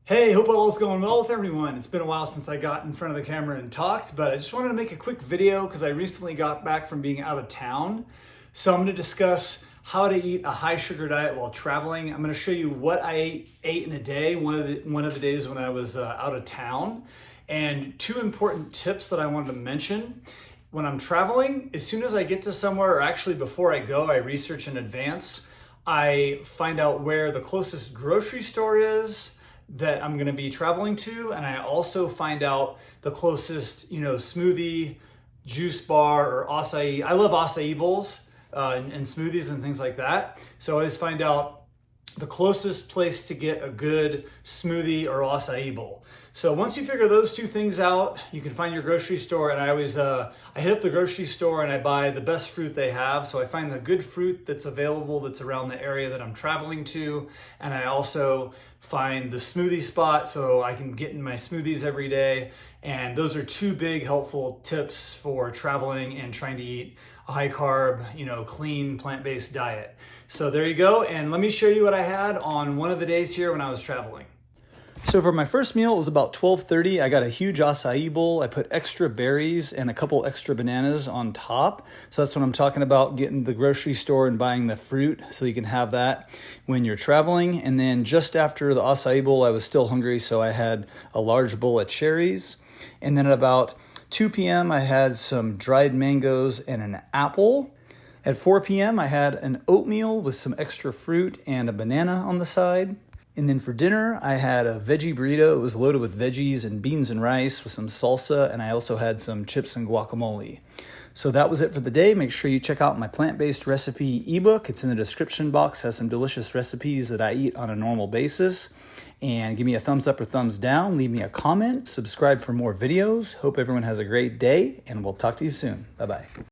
Hey, hope all is going well with everyone. It's been a while since I got in front of the camera and talked, but I just wanted to make a quick video because I recently got back from being out of town. So I'm going to discuss how to eat a high sugar diet while traveling. I'm going to show you what I ate in a day, one of the days when I was out of town, and two important tips that I wanted to mention. When I'm traveling, as soon as I get to somewhere, or actually before I go, I research in advance. I find out where the closest grocery store is that I'm going to be traveling to, and I also find out the closest, smoothie, juice bar, or acai. I love acai bowls and smoothies and things like that. So I always find out the closest place to get a good smoothie or acai bowl. So once you figure those two things out, you can find your grocery store. And I always I hit up the grocery store and I buy the best fruit they have. So I find the good fruit that's available that's around the area that I'm traveling to, and I also find the smoothie spot so I can get in my smoothies every day. And those are two big helpful tips for traveling and trying to eat a high carb, clean plant-based diet. So there you go. And let me show you what I had on one of the days here when I was traveling. So for my first meal, it was about 12:30. I got a huge acai bowl. I put extra berries and a couple extra bananas on top. So that's what I'm talking about, getting to the grocery store and buying the fruit so you can have that when you're traveling. And then just after the acai bowl, I was still hungry, so I had a large bowl of cherries. And then at about 2 p.m., I had some dried mangoes and an apple. At 4 p.m., I had an oatmeal with some extra fruit and a banana on the side. And then for dinner, I had a veggie burrito. It was loaded with veggies and beans and rice with some salsa, and I also had some chips and guacamole. So that was it for the day. Make sure you check out my plant-based recipe ebook. It's in the description box. It has some delicious recipes that I eat on a normal basis. And give me a thumbs up or thumbs down. Leave me a comment. Subscribe for more videos. Hope everyone has a great day, and we'll talk to you soon. Bye-bye.